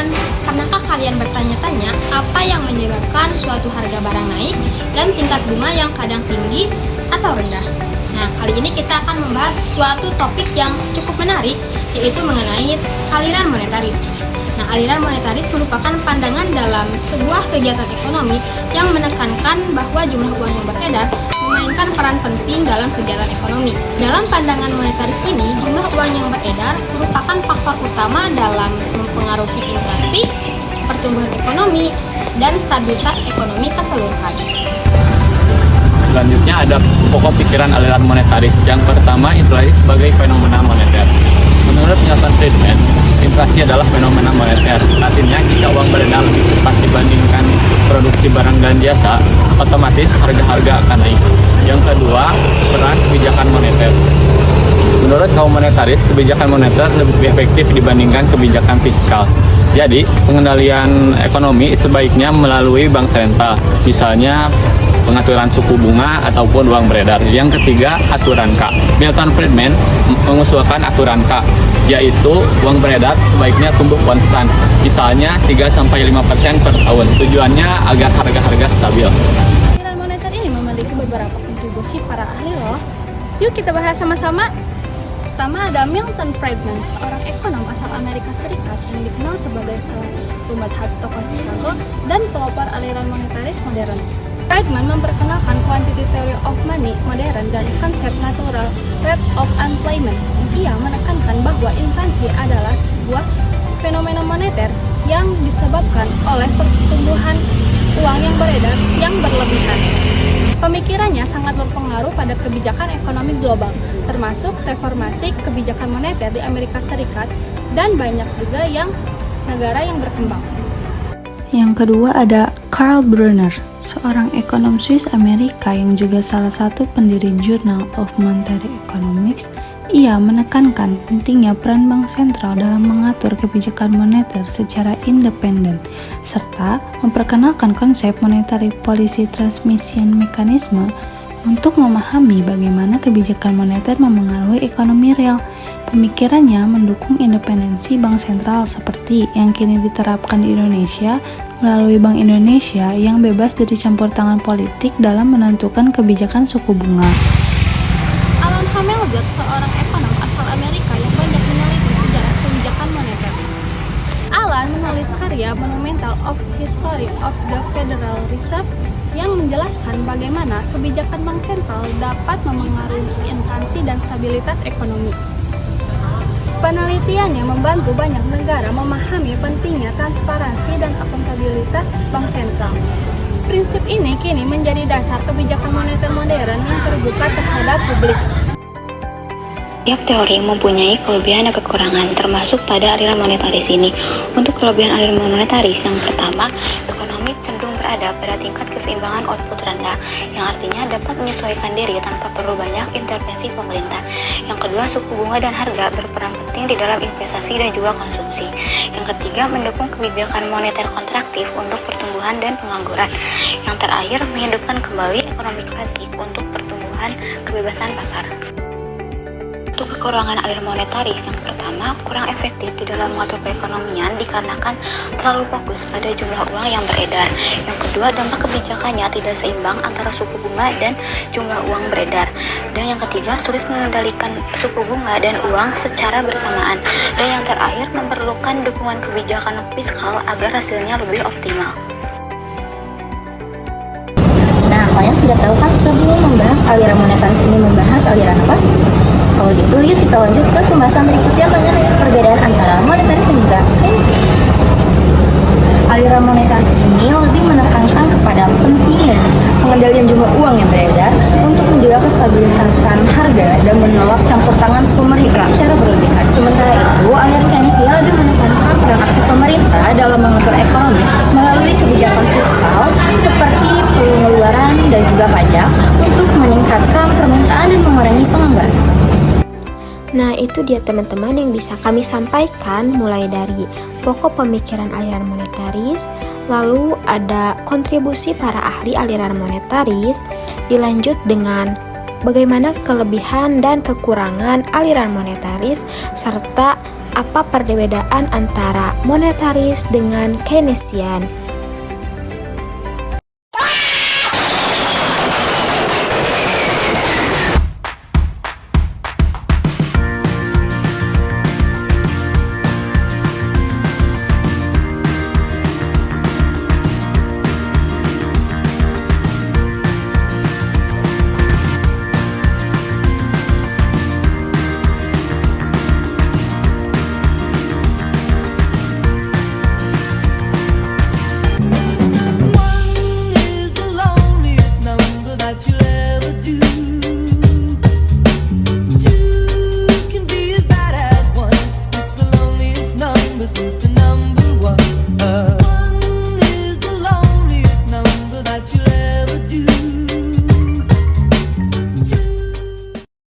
teman-teman, pernahkah kalian bertanya-tanya apa yang menyebabkan suatu harga barang naik dan tingkat bunga yang kadang tinggi atau rendah? Nah, kali ini kita akan membahas suatu topik yang cukup menarik, yaitu mengenai aliran monetaris. Nah, aliran monetaris merupakan pandangan dalam sebuah kegiatan ekonomi yang menekankan bahwa jumlah uang yang beredar memainkan peran penting dalam kegiatan ekonomi. Dalam pandangan monetaris ini, jumlah uang yang beredar merupakan faktor utama dalam mempengaruhi inflasi, pertumbuhan ekonomi, dan stabilitas ekonomi keseluruhan. Selanjutnya ada pokok pikiran aliran monetaris. Yang pertama, inflasi sebagai fenomena moneter. Menurut Milton Friedman, inflasi adalah fenomena moneter. Artinya, jika uang beredar lebih cepat dibandingkan produksi barang dan jasa, otomatis harga-harga akan naik. Yang kedua, peran kebijakan moneter. Menurut kaum monetaris, kebijakan moneter lebih efektif dibandingkan kebijakan fiskal. Jadi, pengendalian ekonomi sebaiknya melalui bank sentral, misalnya pengaturan suku bunga ataupun uang beredar. Yang ketiga, aturan K. Milton Friedman mengusulkan aturan K, yaitu uang beredar sebaiknya tumbuh konstan, misalnya 3-5% per tahun. Tujuannya agar harga-harga stabil. Aliran moneter ini memiliki beberapa kontribusi para ahli loh. Yuk kita bahas sama-sama. Pertama ada Milton Friedman, seorang ekonom asal Amerika Serikat yang dikenal sebagai salah satu pembaca tokoh Chicago dan pelopor aliran monetaris modern. Friedman memperkenalkan quantitative theory of money modern dan konsep natural rate of unemployment. Ia menekankan bahwa inflasi adalah sebuah fenomena moneter yang disebabkan oleh pertumbuhan uang yang beredar yang berlebihan. Pemikirannya sangat berpengaruh pada kebijakan ekonomi global, termasuk reformasi kebijakan moneter di Amerika Serikat dan banyak juga yang negara yang berkembang. Yang kedua ada Karl Brunner, seorang ekonom Swiss Amerika yang juga salah satu pendiri Journal of Monetary Economics. Ia menekankan pentingnya peran bank sentral dalam mengatur kebijakan moneter secara independen, serta memperkenalkan konsep monetary policy transmission mechanism untuk memahami bagaimana kebijakan moneter memengaruhi ekonomi real. Pemikirannya mendukung independensi bank sentral seperti yang kini diterapkan di Indonesia melalui Bank Indonesia yang bebas dari campur tangan politik dalam menentukan kebijakan suku bunga. Alan Hamelger, seorang ekonom asal Amerika yang banyak meneliti sejarah kebijakan moneter. Alan menulis karya monumental of History of the Federal Reserve yang menjelaskan bagaimana kebijakan bank sentral dapat memengaruhi inflasi dan stabilitas ekonomi. Penelitiannya membantu banyak negara memahami pentingnya transparansi dan akuntabilitas bank sentral. Prinsip ini kini menjadi dasar kebijakan moneter modern yang terbuka terhadap publik. Tiap teori mempunyai kelebihan dan kekurangan, termasuk pada aliran monetaris ini. Untuk kelebihan aliran monetaris, yang pertama, ekonomi cenderung berada pada tingkat keseimbangan output rendah, yang artinya dapat menyesuaikan diri tanpa perlu banyak intervensi pemerintah. Yang kedua, suku bunga dan harga berperan penting di dalam investasi dan juga konsumsi. Yang ketiga, mendukung kebijakan moneter kontraktif untuk pertumbuhan dan pengangguran. Yang terakhir, menghidupkan kembali ekonomi klasik untuk pertumbuhan kebebasan pasar. Untuk kekurangan aliran monetaris, yang pertama, kurang efektif di dalam mengatur perekonomian dikarenakan terlalu fokus pada jumlah uang yang beredar. Yang kedua, dampak kebijakannya tidak seimbang antara suku bunga dan jumlah uang beredar. Dan yang ketiga, sulit mengendalikan suku bunga dan uang secara bersamaan. Dan yang terakhir, memerlukan dukungan kebijakan fiskal agar hasilnya lebih optimal. Nah, kalian sudah tahu kan sebelum membahas aliran monetaris ini membahas aliran apa? Kalau gitu, yuk kita lanjut ke pembahasan berikutnya mengenai perbedaan antara monetaris dan juga keynesian. Aliran monetaris ini lebih menekankan kepada pentingnya pengendalian jumlah uang yang beredar untuk menjaga kestabilitasan harga dan menolak campur tangan pemerintah secara berlebihan. Sementara itu, aliran keynesian lebih menekankan peran aktif pemerintah dalam mengatur ekonomi melalui kebijakan fiskal seperti pengeluaran dan juga pajak untuk meningkatkan permintaan dan mengurangi pengangguran. Nah, itu dia teman-teman yang bisa kami sampaikan mulai dari pokok pemikiran aliran monetaris, lalu ada kontribusi para ahli aliran monetaris, dilanjut dengan bagaimana kelebihan dan kekurangan aliran monetaris, serta apa perbedaan antara monetaris dengan Keynesian.